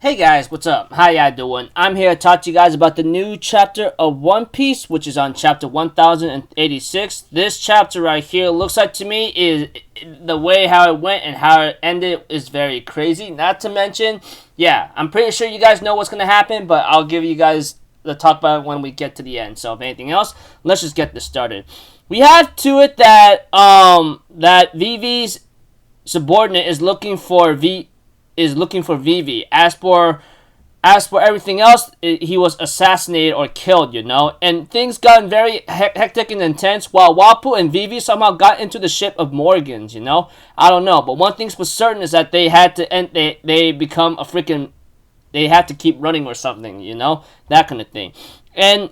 Hey guys, what's up? How y'all doing? I'm here to talk to you guys about the new chapter of One Piece, which is on chapter 1086. This chapter right here looks like to me is the way how it went and how it ended is very crazy. Not to mention, yeah, I'm pretty sure you guys know what's going to happen, but I'll give you guys the talk about it when we get to the end. So if anything else, let's just get this started. We have to it that that Vivi's subordinate is looking for Vivi. As for everything else, he was assassinated or killed, and things got very hectic and intense while Wapu and Vivi somehow got into the ship of Morgan's, I don't know, but one thing's for certain is that they had to end, they become a freaking, they had to keep running or something, that kind of thing. And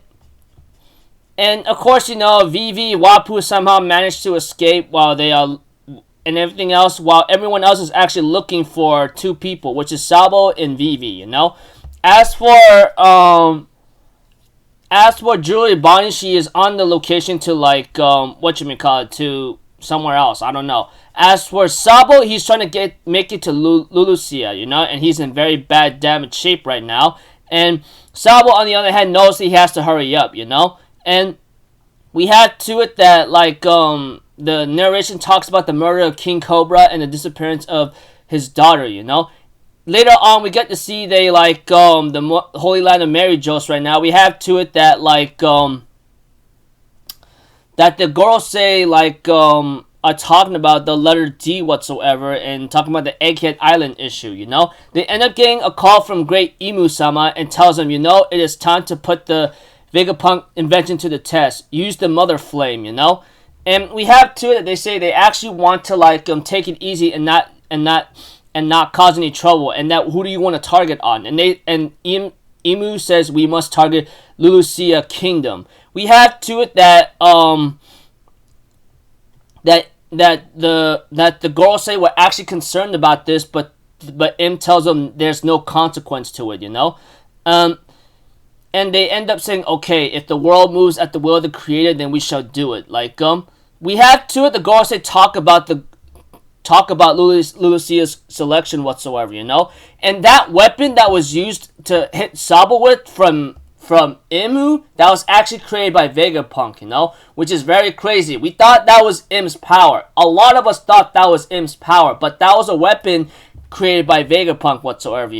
of course, Vivi, Wapu somehow managed to escape while they are and everything else, while everyone else is actually looking for two people, which is Sabo and Vivi, As for Julie Bonnie, she is on the location to to somewhere else. I don't know. As for Sabo, he's trying to make it to Lulusia, and he's in very bad damaged shape right now. And Sabo, on the other hand, knows he has to hurry up, And we had to it that the narration talks about the murder of King Cobra and the disappearance of his daughter, Later on, we get to see the Holy Land of Mary Jost right now. We have to it that that the Gorosei are talking about the letter D whatsoever and talking about the Egghead Island issue, They end up getting a call from Great Emu-sama and tells them, it is time to put the Vegapunk invention to the test. Use the Mother Flame, And we have two that they say they actually want to take it easy and not cause any trouble, and that who do you want to target on? And Emu says we must target Lulusia Kingdom. We have to it that the Gorosei were actually concerned about this, but M tells them there's no consequence to it, And they end up saying, okay, if the world moves at the will of the creator, then we shall do it. We have to it the Gorosei talk about Lulusia's selection whatsoever, And that weapon that was used to hit Sabo with from Imu, that was actually created by Vegapunk, Which is very crazy. We thought that was Im's power. A lot of us thought that was Im's power, but that was a weapon created by Vegapunk whatsoever,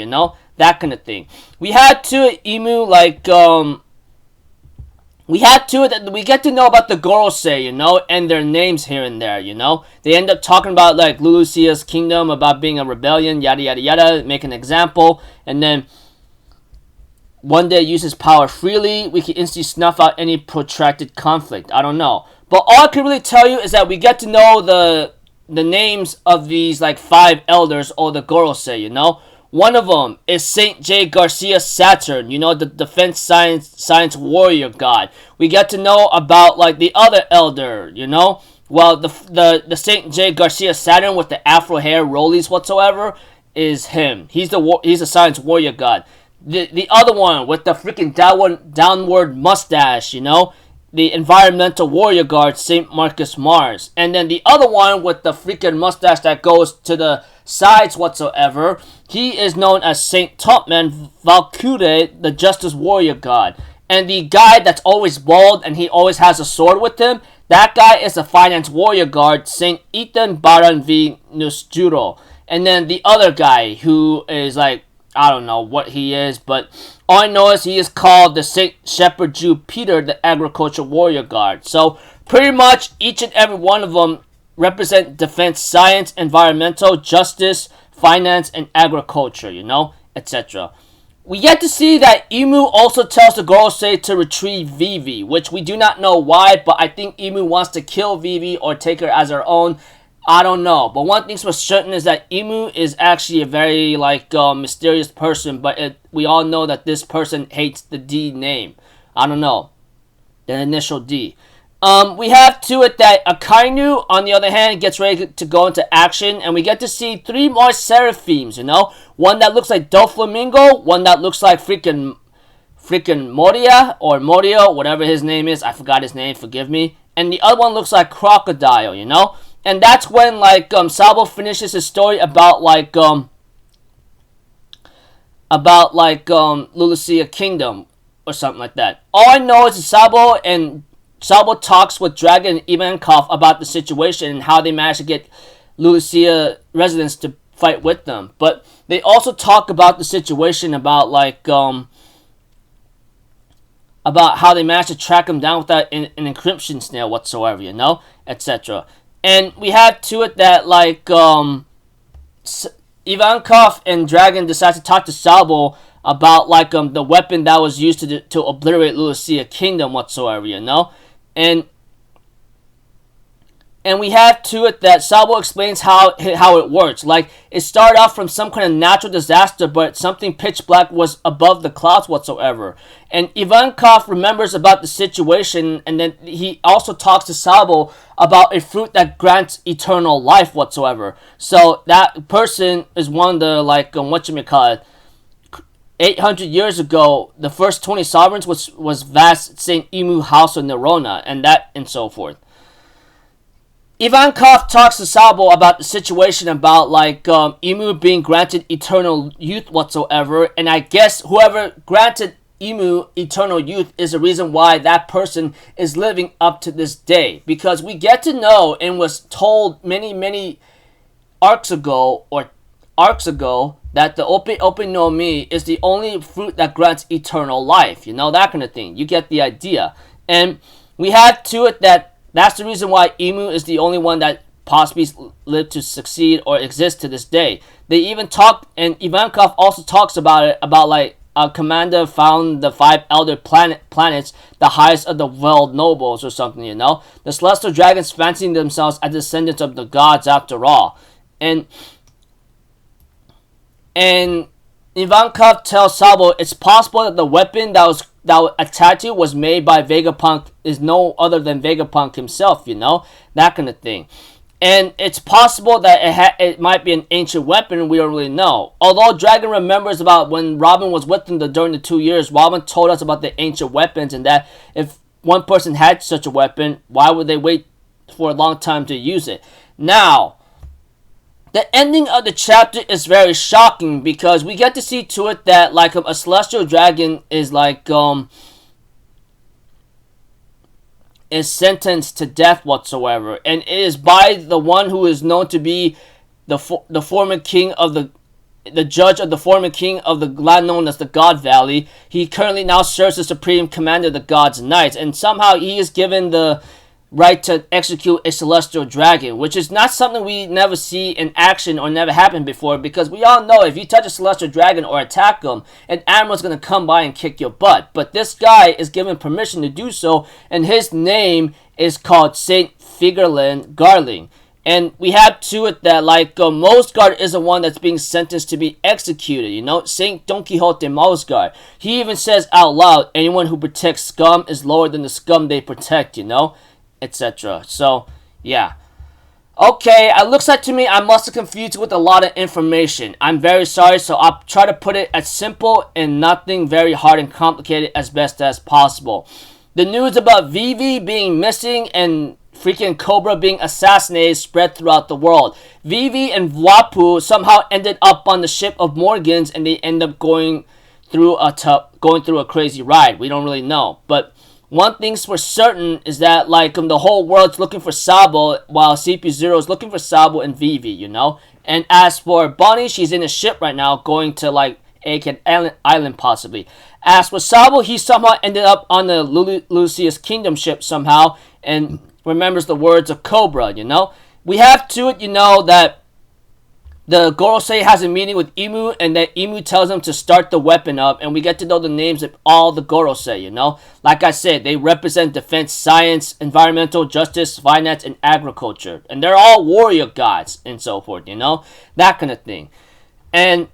That kind of thing. We had to Emu we had to that we get to know about the Gorosei, and their names here and there, They end up talking about Lulusia's kingdom, about being a rebellion, yada yada yada, make an example, and then one day use his power freely, we can instantly snuff out any protracted conflict. I don't know. But all I can really tell you is that we get to know the names of these 5 elders or the Gorosei, One of them is Saint J. Garcia Saturn, the defense science warrior god. We get to know about the other elder, Well, the Saint J. Garcia Saturn with the afro hair rollies whatsoever is him. He's a science warrior god. The other one with the freaking downward mustache, the environmental warrior guard, Saint Marcus Mars. And then the other one with the freaking mustache that goes to the sides whatsoever, he is known as Saint Topman Valkyrie, the justice warrior god. And the guy that's always bald and he always has a sword with him, that guy is the finance warrior guard, Saint Ethan Baran V. Nusjuro. And then the other guy who is I don't know what he is, but all I know is he is called the Saint Shepherd Jew Peter, the agriculture warrior guard. So pretty much each and every one of them represent defense, science, environmental, justice, finance, and agriculture, etc. We get to see that Emu also tells the Gorosei to retrieve Vivi, which we do not know why, but I think Emu wants to kill Vivi or take her as her own. I don't know, but one thing's for certain is that Emu is actually a very mysterious person, but we all know that this person hates the D name. I don't know, the initial D. We have to it that Akainu, on the other hand, gets ready to go into action, and we get to see 3 more Seraphims, One that looks like Doflamingo, one that looks like freaking Moria, or Morio, whatever his name is. I forgot his name, forgive me. And the other one looks like Crocodile, And that's when, Sabo finishes his story about, about like Lulusia Kingdom or something like that. All I know is Sabo talks with Dragon and Ivankov about the situation and how they managed to get Lulusia residents to fight with them. But they also talk about the situation about like about how they managed to track him down without an encryption snail whatsoever, you know, etc. And we have to it that like Ivankov and Dragon decide to talk to Sabo about like the weapon that was used to obliterate Lulusia Kingdom whatsoever, you know, and we have to it that Sabo explains how it works. Like, it started off from some kind of natural disaster, but something pitch black was above the clouds whatsoever. And Ivankov remembers about the situation, and then he also talks to Sabo about a fruit that grants eternal life whatsoever. So that person is one of the, like, 800 years ago, the first 20 sovereigns was vast Saint Imu House of Nerona, and so forth. Ivankov talks to Sabo about the situation about like Imu being granted eternal youth whatsoever, and I guess whoever granted Imu eternal youth is the reason why that person is living up to this day, because we get to know and was told many arcs ago that the Ope no Mi is the only fruit that grants eternal life, you know, that kind of thing. You get the idea. And we have to it that's the reason why Imu is the only one that possibly lived to succeed or exist to this day. They even talk, and Ivankov also talks about it, about like a commander found the 5 elder planets, the highest of the world nobles or something, you know. The celestial dragons fancying themselves as descendants of the gods after all. And Ivankov tells Sabo it's possible that the weapon that attacked you was made by Vegapunk is no other than Vegapunk himself, you know, that kind of thing. And it's possible that it might be an ancient weapon, we don't really know. Although Dragon remembers about when Robin was with him during the 2 years, Robin told us about the ancient weapons, and that if one person had such a weapon, why would they wait for a long time to use it? Now, the ending of the chapter is very shocking, because we get to see to it that like a celestial dragon is like is sentenced to death whatsoever, and it is by the one who is known to be the former king of the judge of the former king of the land known as the God Valley. He currently now serves as supreme commander of the God's Knights, and somehow he is given the right to execute a celestial dragon, which is not something we never see in action or never happened before, because we all know if you touch a celestial dragon or attack him, an animal's going to come by and kick your butt. But this guy is given permission to do so, and his name is called Saint Figerlin Garling. And we have to it that like Mosgard is the one that's being sentenced to be executed, you know, Saint Don Quixote Mosgard. He even says out loud, anyone who protects scum is lower than the scum they protect, you know, etc. So, yeah. Okay, it looks like to me I must have confused you with a lot of information. I'm very sorry, so I'll try to put it as simple and nothing very hard and complicated as best as possible. The news about Vivi being missing and freaking Cobra being assassinated spread throughout the world. Vivi and Wapu somehow ended up on the ship of Morgan's, and they end up going through a crazy ride. We don't really know, but one thing's for certain is that like the whole world's looking for Sabo, while CP0 is looking for Sabo and Vivi, you know. And as for Bonnie, she's in a ship right now going to like Aiken Island possibly. As for Sabo, he somehow ended up on the Lucius Kingdom ship somehow and remembers the words of Cobra, you know. We have to it, you know, that the Gorosei has a meeting with Imu, and that Imu tells him to start the weapon up, and we get to know the names of all the Gorosei, you know. Like I said, they represent defense, science, environmental, justice, finance, and agriculture. And they're all warrior gods and so forth, you know. That kind of thing. And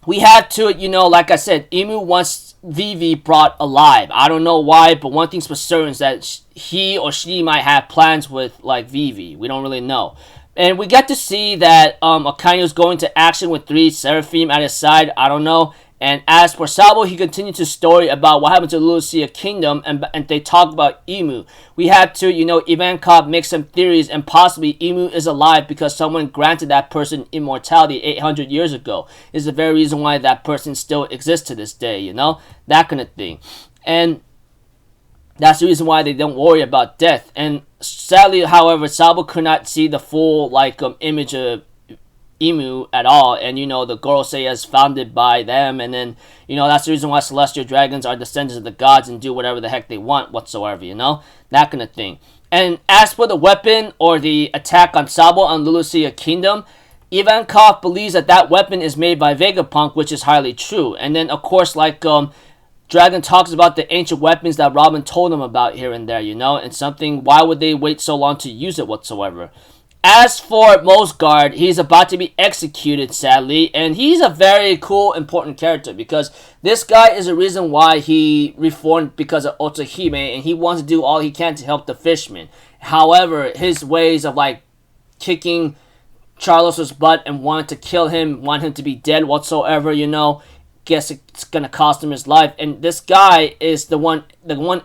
we have to it, you know, like I said, Imu wants Vivi brought alive. I don't know why, but one thing's for certain is that he or she might have plans with, like, Vivi. We don't really know. And we get to see that Akainu is going to action with 3 Seraphim at his side. I don't know. And as for Sabo, he continued his story about what happened to the Lucia Kingdom, and they talk about Emu. We had to, Ivankov make some theories, and possibly Emu is alive because someone granted that person immortality 800 years ago. Is the very reason why that person still exists to this day, that kind of thing. And that's the reason why they don't worry about death. And sadly, however, Sabo could not see the full image of Emu at all, and the Gorosei is founded by them, and then that's the reason why celestial dragons are descendants of the gods and do whatever the heck they want whatsoever, that kind of thing. And as for the weapon or the attack on Sabo on Lulusia Kingdom, Ivankov believes that weapon is made by Vegapunk, which is highly true. And then of course, Dragon talks about the ancient weapons that Robin told him about here and there, and something, why would they wait so long to use it whatsoever? As for Mosgard, he's about to be executed, sadly, and he's a very cool, important character because this guy is the reason why he reformed because of Otohime, and he wants to do all he can to help the fishmen. However, his ways of kicking Charlos's butt and wanting to kill him, want him to be dead whatsoever, guess it's gonna cost him his life. And this guy is the one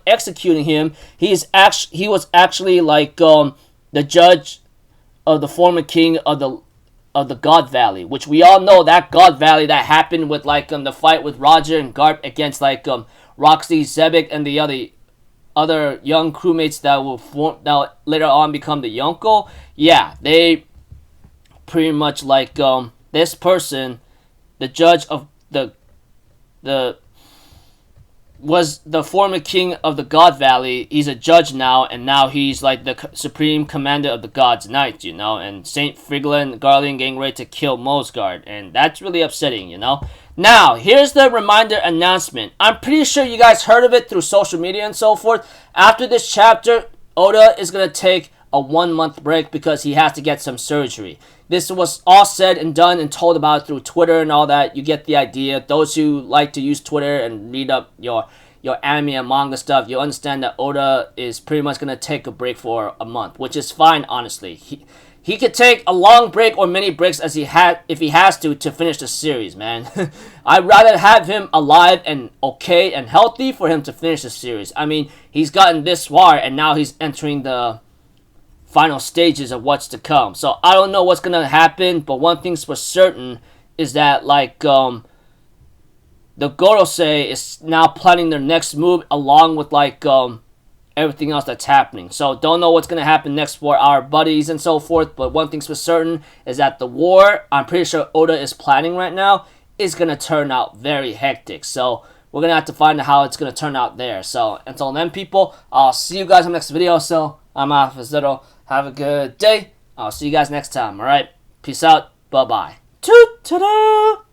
executing him. He was actually the judge of the former king of the God Valley, which we all know that God Valley that happened with the fight with Roger and Garp against Roxy, Zebek, and the other young crewmates that later on become the Yonko. Yeah, they pretty much this person, the judge of was the former king of the God Valley. He's a judge now, and now he's the supreme commander of the God's Knights, and Saint Frigla and Garlean getting ready to kill Mosgard, and that's really upsetting, Now, here's the reminder announcement. I'm pretty sure you guys heard of it through social media and so forth. After this chapter, Oda is going to take a 1-month break because he has to get some surgery. This was all said and done and told about through Twitter and all that. You get the idea. Those who like to use Twitter and read up your anime and manga stuff, you understand that Oda is pretty much going to take a break for a month, which is fine, honestly. He could take a long break or many breaks if he has to finish the series, man. I'd rather have him alive and okay and healthy for him to finish the series. I mean, he's gotten this far and now he's entering the final stages of what's to come. So I don't know what's gonna happen, but one thing's for certain is that the Gorosei is now planning their next move along with everything else that's happening. So don't know what's gonna happen next for our buddies and so forth, but one thing's for certain is that the war, I'm pretty sure Oda is planning right now, is gonna turn out very hectic. So we're gonna have to find out how it's gonna turn out there. So until then, people, I'll see you guys in the next video. So I'm Alpha Zero. Have a good day. I'll see you guys next time. Alright? Peace out. Bye-bye. Ta-da!